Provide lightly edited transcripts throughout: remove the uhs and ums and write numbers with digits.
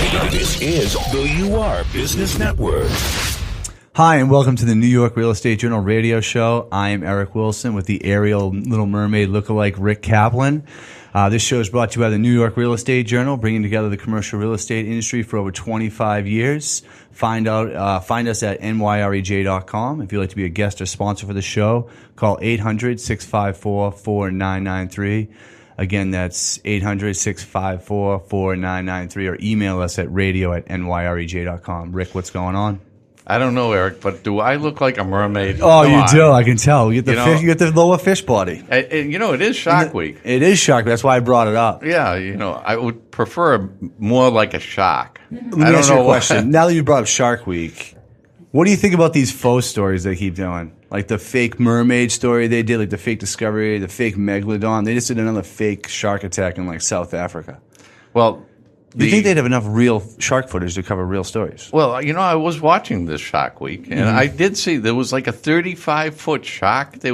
This is the UR Business Network. Hi, and welcome to the New York Real Estate Journal radio show. I am Eric Wilson with the Ariel Little Mermaid lookalike Rick Kaplan. This show is brought to you by the New York Real Estate Journal, bringing together the commercial real estate industry for over 25 years. Find us at nyrej.com. If you'd like to be a guest or sponsor for the show, call 800-654-4993. Again, that's 800-654-4993, or email us at radio@nyrej.com. Rick, what's going on? I don't know, Eric, but do I look like a mermaid? Oh, you do. I can tell. You get the fish. You get the lower fish body. It is Shark Week. It is Shark Week. That's why I brought it up. Yeah, I would prefer more like a shark. Let me ask you a question. Now that you brought up Shark Week, what do you think about these faux stories they keep doing? Like the fake mermaid story they did, like the fake discovery, the fake megalodon. They just did another fake shark attack in like South Africa. Well, you think they'd have enough real shark footage to cover real stories? Well, I was watching this Shark Week, and I did see there was like a 35-foot shark they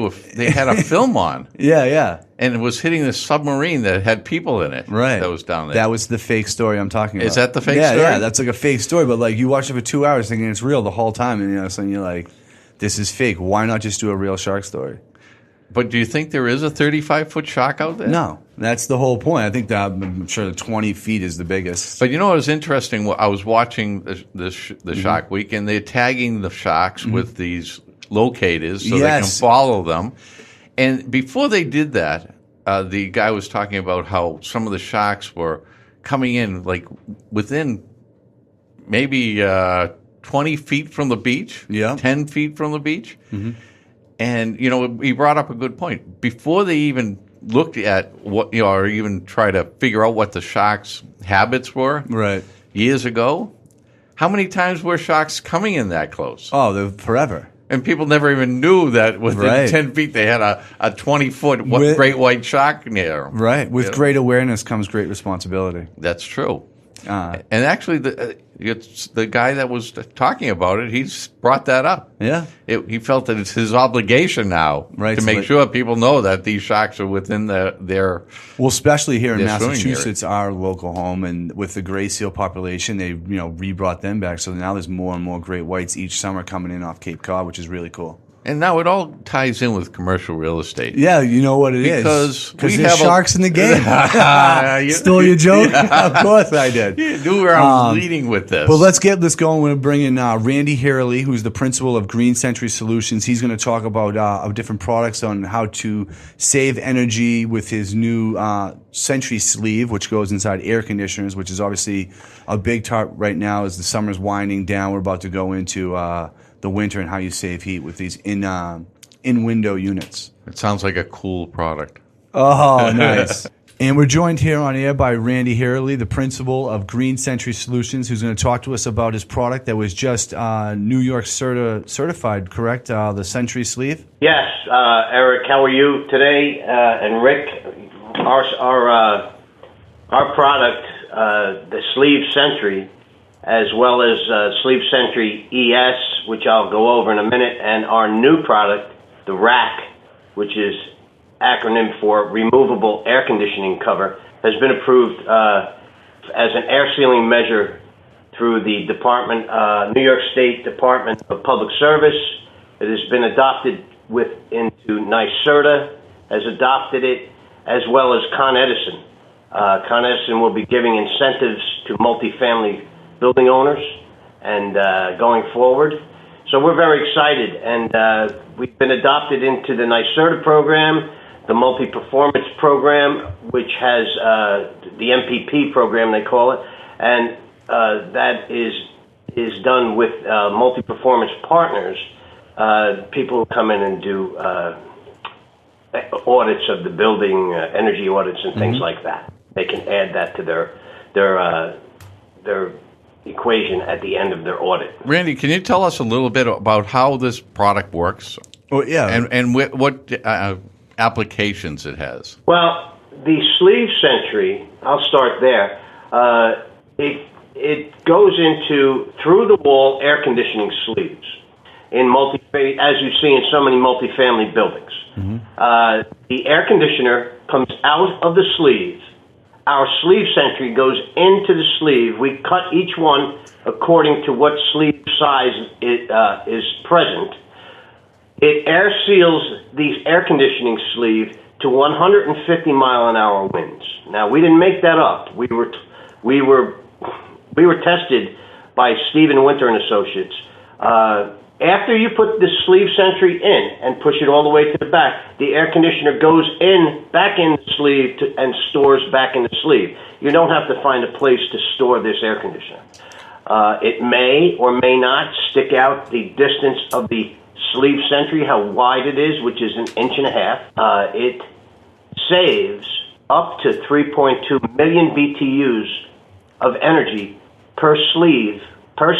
had a film on. Yeah. And it was hitting the submarine that had people in it. Right. That was down there. That was the fake story I'm talking about. Is that the fake story? Yeah, that's like a fake story, but like you watch it for 2 hours thinking it's real the whole time, and suddenly you're like, this is fake. Why not just do a real shark story? But do you think there is a 35-foot shark out there? No, that's the whole point. I think that I'm sure 20 feet is the biggest. But what was interesting? I was watching the Shark Week, and they're tagging the sharks with these locators so they can follow them. And before they did that, the guy was talking about how some of the sharks were coming in like within maybe 20 feet from the beach, 10 feet from the beach. Mm-hmm. And, he brought up a good point. Before they even looked at what, or even try to figure out what the sharks' habits were years ago, how many times were sharks coming in that close? Oh, they're forever. And people never even knew that within 10 feet they had a 20-foot great white shark near them. Right. With great awareness comes great responsibility. That's true. And actually, the guy that was talking about it, he's brought that up. Yeah. He felt that it's his obligation now to make sure people know that these sharks are within their Well, especially here in Massachusetts, our local home, and with the gray seal population, they re-brought them back. So now there's more and more great whites each summer coming in off Cape Cod, which is really cool. And now it all ties in with commercial real estate. Yeah, you know what it is. Because there's sharks in the game. Stole your joke? Of course I did. You knew where I was leading with this. But let's get this going. We're going to bring in Randall Herlihy, who's the principal of Green Sentry Solutions. He's going to talk about different products on how to save energy with his new Sentry sleeve, which goes inside air conditioners, which is obviously a big part right now as the summer's winding down. We're about to go into the winter and how you save heat with these in-window units. It sounds like a cool product. Oh, nice. And we're joined here on air by Randall Herlihy, the principal of Green Sentry Solutions, who's going to talk to us about his product that was just New York certified, correct? The Sentry sleeve? Yes, Eric, how are you today? And Rick, our product, the Sleeve Sentry, as well as Sleeve Sentry ES, which I'll go over in a minute, and our new product, the RAC, which is acronym for Removable Air Conditioning Cover, has been approved as an air sealing measure through the New York State Department of Public Service. It has been adopted into NYSERDA, has adopted it, as well as Con Edison. Con Edison will be giving incentives to multifamily building owners and going forward. So we're very excited, and we've been adopted into the NYSERDA program, the multi-performance program, which has the MPP program, they call it, and that is done with multi-performance partners, people who come in and do audits of the building, energy audits and things like that. They can add that to their equation at the end of their audit. Randy, can you tell us a little bit about how this product works? Oh, yeah. And what applications it has? Well, the Sleeve Sentry, I'll start there. It goes into through-the-wall air conditioning sleeves in as you see in so many multifamily buildings. Mm-hmm. The air conditioner comes out of the sleeve our sleeve Sentry goes into the sleeve. We cut each one according to what sleeve size is present. It air seals the air conditioning sleeve to 150 mile an hour winds. Now, we didn't make that up. We were tested by Stephen Winter and Associates. After you put the sleeve Sentry in and push it all the way to the back, the air conditioner goes back in the sleeve and stores back in the sleeve. You don't have to find a place to store this air conditioner. It may or may not stick out the distance of the sleeve Sentry, how wide it is, which is 1.5 inches. It saves up to 3.2 million BTUs of energy per sleeve per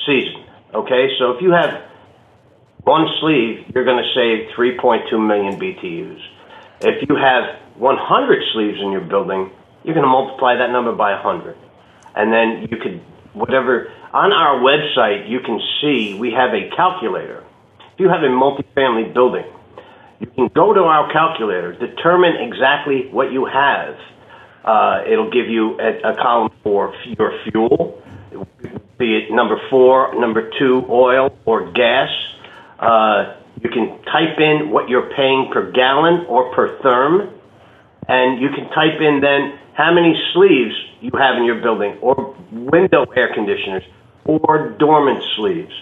season. Okay, so if you have one sleeve, you're going to save 3.2 million BTUs. If you have 100 sleeves in your building, you're going to multiply that number by 100. And then you could, whatever, on our website, you can see we have a calculator. If you have a multifamily building, you can go to our calculator, determine exactly what you have. It'll give you a column for your fuel, be it number 4, number 2, oil or gas. You can type in what you're paying per gallon or per therm, and you can type in then how many sleeves you have in your building, or window air conditioners, or dormant sleeves.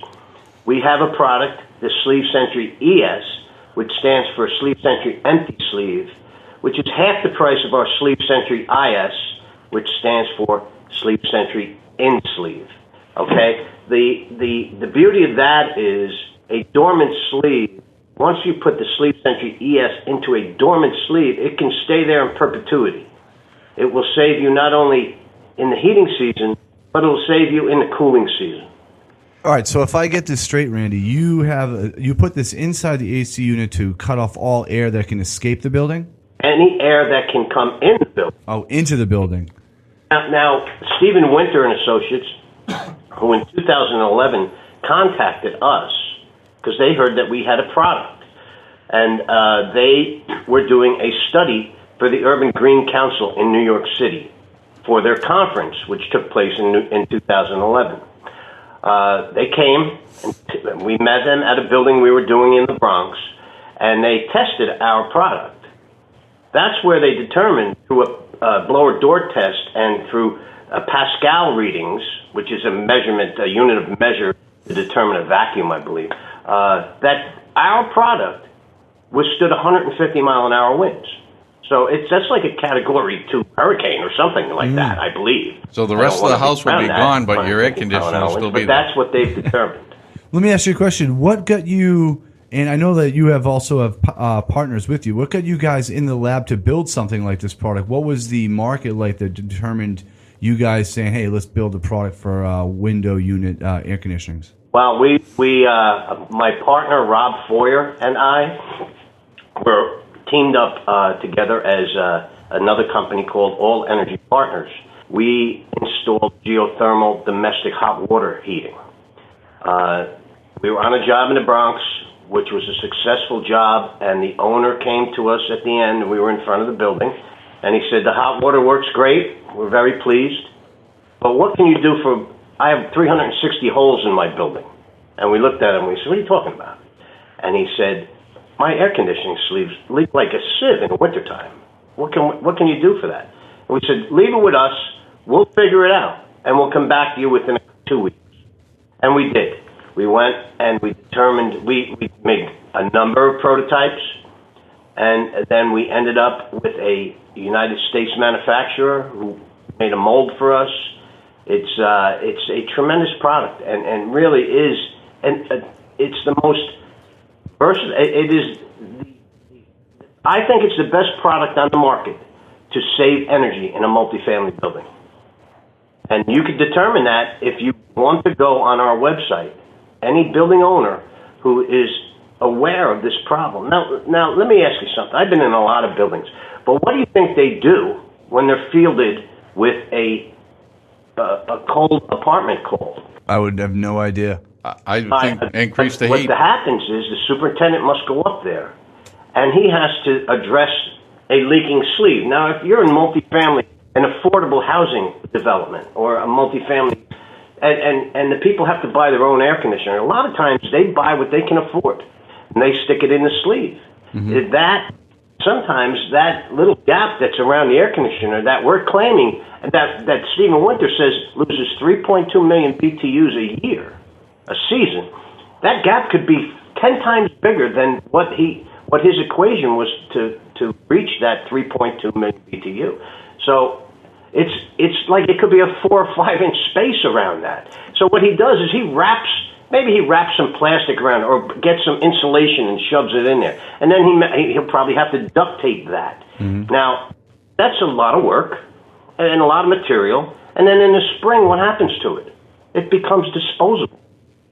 We have a product, the Sleeve Sentry ES, which stands for Sleeve Sentry Empty Sleeve, which is half the price of our Sleeve Sentry IS, which stands for Sleeve Sentry In Sleeve. Okay? The beauty of that is a dormant sleeve. Once you put the Sleeve Sentry ES into a dormant sleeve, it can stay there in perpetuity. It will save you not only in the heating season, but it will save you in the cooling season. All right, so if I get this straight, Randy, you put this inside the AC unit to cut off all air that can escape the building? Any air that can come in the building. Oh, into the building. Now Stephen Winter and Associates, who in 2011 contacted us because they heard that we had a product, and they were doing a study for the Urban Green Council in New York City for their conference, which took place in 2011. They came, and we met them at a building we were doing in the Bronx, and they tested our product. That's where they determined through a blower door test and through Pascal readings, which is a unit of measure to determine a vacuum, I believe, that our product withstood 150 mile an hour winds. So that's like a Category 2 hurricane or something like that, I believe. So the rest of the house will be gone, but your air conditioner will still be there. But that's what they've determined. Let me ask you a question. What got you, and I know that you also have partners with you, what got you guys in the lab to build something like this product? What was the market like that determined you guys saying, hey, let's build a product for window unit air conditionings? Well, my partner, Rob Foyer, and I were teamed up together as another company called All Energy Partners. We installed geothermal domestic hot water heating. We were on a job in the Bronx, which was a successful job, and the owner came to us at the end, and we were in front of the building, and he said, the hot water works great, we're very pleased, but what can you do I have 360 holes in my building. And we looked at him, and we said, what are you talking about? And he said, my air conditioning sleeves leak like a sieve in the wintertime. What can you do for that? And we said, leave it with us, we'll figure it out, and we'll come back to you within 2 weeks. And we did. We went and we determined, we made a number of prototypes, and then we ended up with a United States manufacturer who made a mold for us. It's a tremendous product, and really is, and it's the most versatile. I think it's the best product on the market to save energy in a multifamily building. And you can determine that if you want to go on our website. Any building owner who is aware of this problem. Now, let me ask you something. I've been in a lot of buildings, but what do you think they do when they're fielded with a cold apartment call? I would have no idea. I think increase the heat. What happens is the superintendent must go up there, and he has to address a leaking sleeve. Now, if you're in multifamily, an affordable housing development, or a multifamily, and the people have to buy their own air conditioner, a lot of times they buy what they can afford, and they stick it in the sleeve. Sometimes that little gap that's around the air conditioner that we're claiming, that Stephen Winter says loses 3.2 million BTUs a year, a season, that gap could be 10 times bigger than what his equation was to reach that 3.2 million BTU. So it's like it could be a 4 or 5 inch space around that. So what he does is he wraps some plastic around it, or gets some insulation and shoves it in there. And then he'll probably have to duct tape that. Now, that's a lot of work and a lot of material. And then in the spring, what happens to it? It becomes disposable.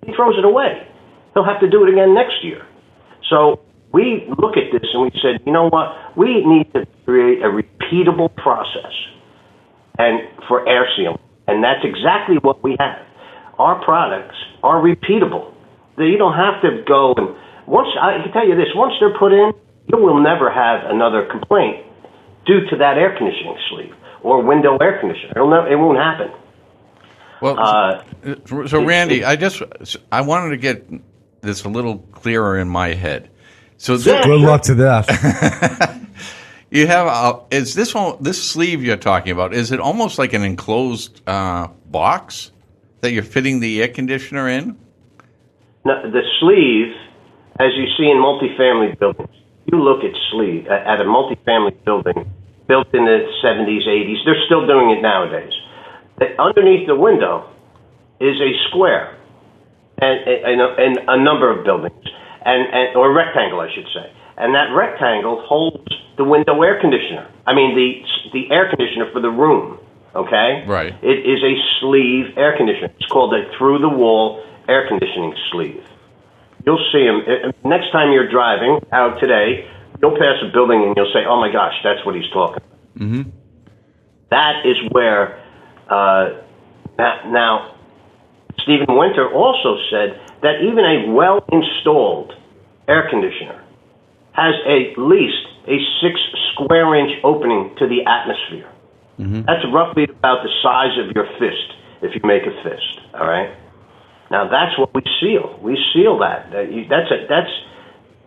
He throws it away. He'll have to do it again next year. So we look at this and we said, you know what? We need to create a repeatable process and for air sealing. And that's exactly what we have. Our products are repeatable. You don't have to go and I can tell you this, once they're put in, you will never have another complaint due to that air conditioning sleeve or window air conditioner. It won't happen. Well, so Randy, I wanted to get this a little clearer in my head. So good luck to that. You have is this sleeve you're talking about? Is it almost like an enclosed box that you're fitting the air conditioner in? No, the sleeve, as you see in multifamily buildings, you look at a multifamily building built in the 70s, 80s. They're still doing it nowadays. Underneath the window is a square, and a number of buildings, or a rectangle, I should say. And that rectangle holds the window air conditioner. I mean, the air conditioner for the room. Okay? Right. It is a sleeve air conditioner. It's called a through-the-wall air conditioning sleeve. You'll see them. Next time you're driving out today, you'll pass a building and you'll say, oh, my gosh, that's what he's talking about. That is where, now, Stephen Winter also said that even a well-installed air conditioner has at least a 6 square inch opening to the atmosphere. That's roughly about the size of your fist, if you make a fist. All right. Now that's what we seal. We seal that.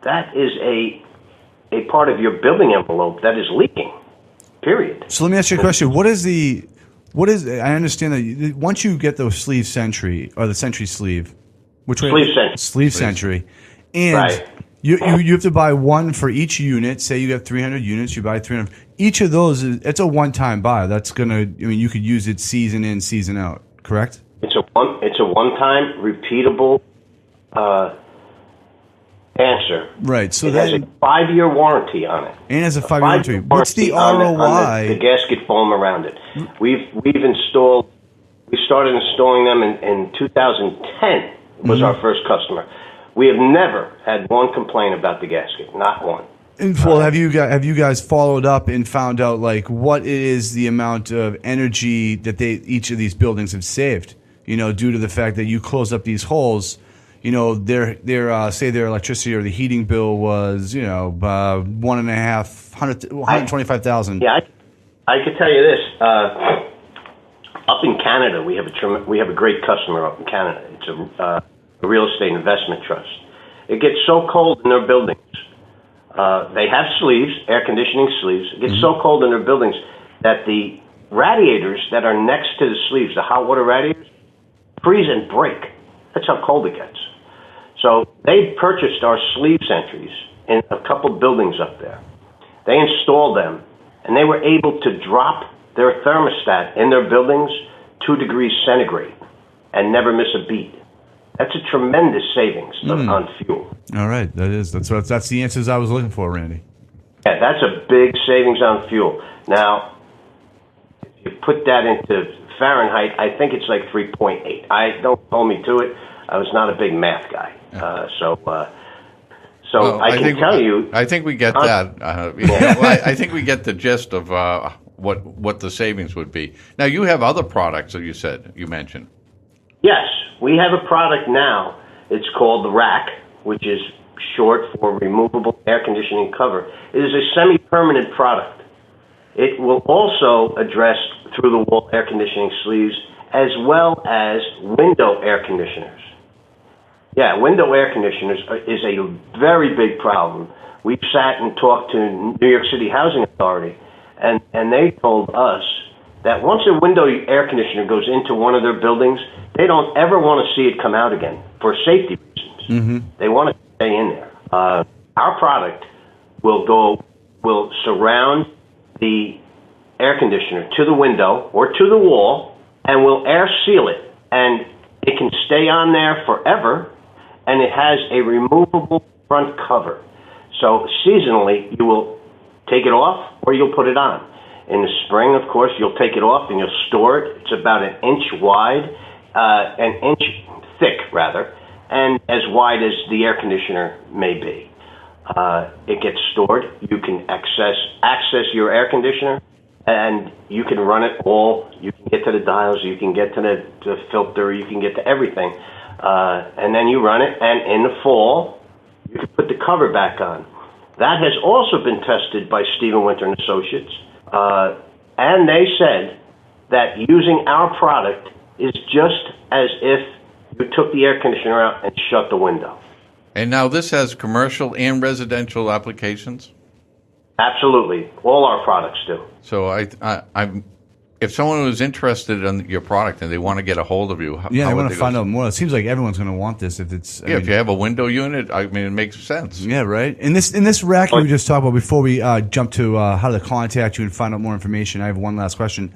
That is a part of your building envelope that is leaking. Period. So let me ask you a question. What is I understand that once you get those sleeve Sentry or the Sentry sleeve, sleeve Sentry, and right. You have to buy one for each unit. Say you have 300 units, you buy 300. Each of those it's a one-time buy. That's you could use it season in, season out. Correct? It's a one-time repeatable answer. Right. So it has a 5-year warranty on it. And has a 5-year warranty. What's the ROI? On the gasket foam around it. We started installing them in 2010. Was our first customer. We have never had one complaint about the gasket, not one. And well, have you guys followed up and found out what is the amount of energy that each of these buildings have saved? Due to the fact that you close up these holes, their say their electricity or the heating bill was $125,000. Yeah, I could tell you this. Up in Canada, we have a great customer up in Canada. It's a real estate investment trust. It gets so cold in their buildings. They have sleeves, air conditioning sleeves. It gets so cold in their buildings that the radiators that are next to the sleeves, the hot water radiators, freeze and break. That's how cold it gets. So they purchased our sleeve Sentries in a couple buildings up there. They installed them, and they were able to drop their thermostat in their buildings 2 degrees centigrade and never miss a beat. That's a tremendous savings on fuel. All right, that's the answers I was looking for, Randy. Yeah, that's a big savings on fuel. Now, if you put that into Fahrenheit, I think it's like 3.8. Don't hold me to it. I was not a big math guy, so I can tell you. I think we get that. I think we get the gist of what the savings would be. Now, you have other products that you mentioned. Yes, we have a product now. It's called the Rack, which is short for removable air conditioning cover. It is a semi-permanent product. It will also address through-the-wall air conditioning sleeves as well as window air conditioners. Yeah, window air conditioners is a very big problem. We've sat and talked to New York City Housing Authority, and they told us that once a window air conditioner goes into one of their buildings, they don't ever want to see it come out again for safety reasons. Mm-hmm. They want it to stay in there. Our product will surround the air conditioner to the window or to the wall and will air seal it, and it can stay on there forever, and it has a removable front cover. So seasonally, you will take it off or you'll put it on. In the spring, of course, you'll take it off and you'll store it. It's about an inch wide, an inch thick, rather, and as wide as the air conditioner may be. It gets stored. You can access your air conditioner, and you can run it all. You can get to the dials, you can get to the filter, you can get to everything. And then you run it, and in the fall, you can put the cover back on. That has also been tested by Stephen Winter and Associates, and they said that using our product is just as if you took the air conditioner out and shut the window. And now this has commercial and residential applications? Absolutely. All our products do. So I'm if someone was interested in your product and they want to get a hold of you, they want to find out more. It seems like everyone's going to want this. If it's if you have a window unit, I mean, it makes sense. Yeah, right. In this rack we just talked about before we jump to how to contact you and find out more information, I have one last question.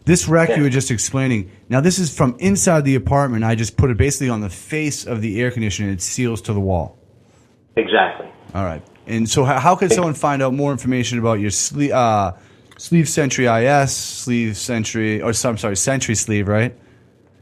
This rack you were just explaining. Now this is from inside the apartment. I just put it basically on the face of the air conditioner. It seals to the wall. Exactly. All right. And so how could someone find out more information about your Sleeve Sentry IS, Sleeve Sentry, Sentry Sleeve, right?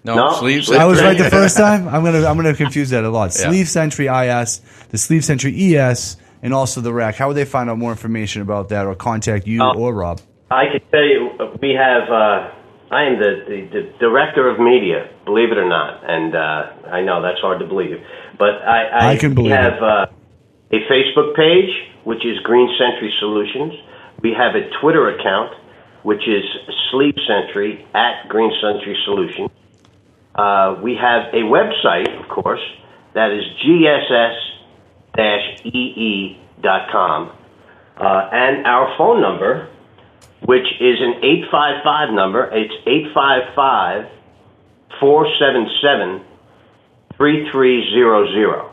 No, Sleeve Sentry. I was right the first time? I'm gonna confuse that a lot. Yeah. Sleeve Sentry IS, the Sleeve Sentry ES, and also the rack. How would they find out more information about that or contact you or Rob? I can tell you, we have, I am the director of media, believe it or not, and I know that's hard to believe, but I can believe we have a Facebook page, which is Green Sentry Solutions. We have a Twitter account, which is Sleeve Sentry at Green Sentry Solutions. We have a website, of course, that is gss-ee.com. And our phone number, which is an 855 number. It's 855-477-3300.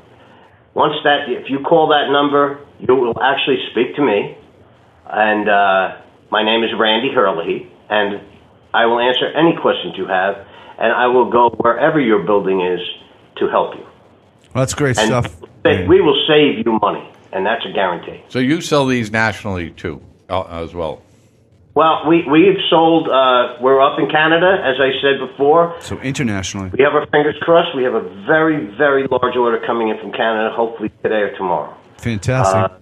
Once that, if you call that number, you will actually speak to me. And my name is Randy Herlihy, and I will answer any questions you have, and I will go wherever your building is to help you. Well, that's great stuff. We will save you money, and that's a guarantee. So you sell these nationally, too, as well? Well, we've sold, we're up in Canada, as I said before. So internationally. We have our fingers crossed. We have a very, very large order coming in from Canada, hopefully today or tomorrow. Fantastic.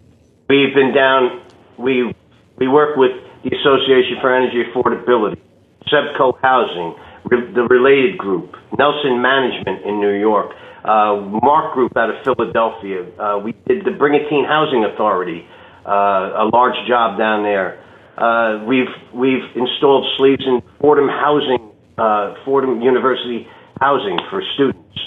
We've been down, we work with the Association for Energy Affordability, Sebco Housing, the Related Group, Nelson Management in New York, Mark Group out of Philadelphia. We did the Brigantine Housing Authority, a large job down there. We've installed sleeves in Fordham University Housing for students,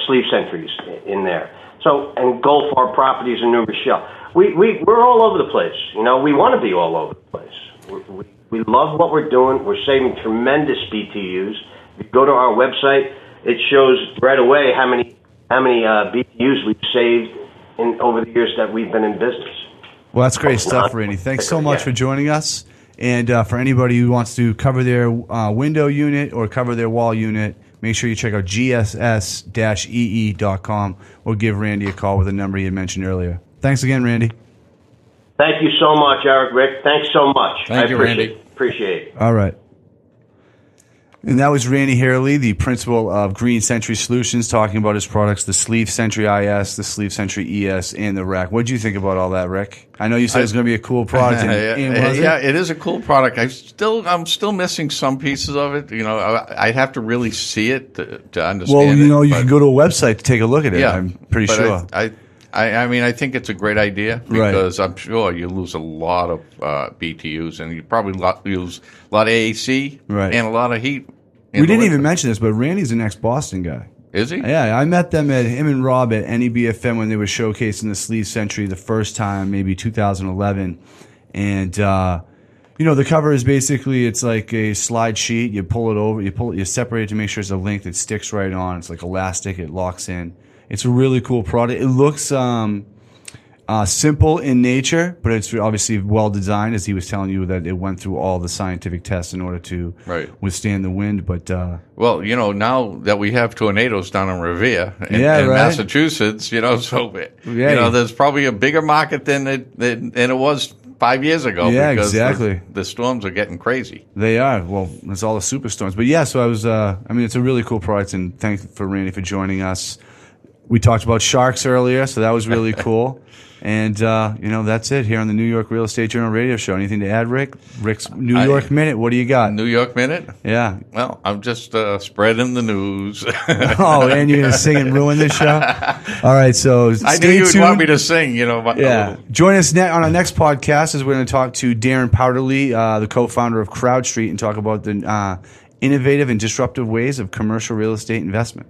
sleeve sentries in there. So, and Gulf Art Properties in New Rochelle. We're all over the place. You know, we want to be all over the place. We love what we're doing. We're saving tremendous BTUs. If you go to our website, it shows right away how many BTUs we've saved over the years that we've been in business. Well, that's great stuff, Randy. Thanks so much for joining us. And for anybody who wants to cover their window unit or cover their wall unit, make sure you check out gss-ee.com or give Randy a call with the number he had mentioned earlier. Thanks again, Randy. Thank you so much, Eric, Rick. Thanks so much. Thank you, Randy. Appreciate it. All right. And that was Randy Herlihy, the principal of Green Sentry Solutions, talking about his products, the Sleeve Sentry IS, the Sleeve Sentry ES, and the rack. What did you think about all that, Rick? I know you said it was going to be a cool product. It is a cool product. I'm still missing some pieces of it. You know, I'd have to really see it to understand. Well, you know, you can go to a website to take a look at it. Yeah, I'm pretty sure. I mean, I think it's a great idea Right. because I'm sure you lose a lot of BTUs, and you probably lose a lot of AAC Right. and a lot of heat. We didn't even mention this, but Randy's an ex-Boston guy. Is he? Yeah, I met him and Rob at NEBFM when they were showcasing the Sleeve Sentry the first time, maybe 2011. And, the cover is basically, it's like a slide sheet. You pull it over, you separate it to make sure it's a link that sticks right on. It's like elastic, it locks in. It's a really cool product. It looks simple in nature, but it's obviously well designed, as he was telling you that it went through all the scientific tests in order to withstand the wind. But well, now that we have tornadoes down in Revere in Massachusetts, there's probably a bigger market than it was 5 years ago. Yeah, because exactly. The storms are getting crazy. They are. Well, it's all the superstorms. But yeah, so I was. It's a really cool product, and thanks for Randy for joining us. We talked about sharks earlier, so that was really cool. And, that's it here on the New York Real Estate Journal radio show. Anything to add, Rick? Rick's New York Minute. What do you got? New York Minute? Yeah. Well, I'm just spreading the news. Oh, and you're going to sing and ruin this show? All right, so I knew you would want me to sing, Yeah. Join us on our next podcast as we're going to talk to Darren Powderly, the co-founder of CrowdStreet, and talk about the innovative and disruptive ways of commercial real estate investment.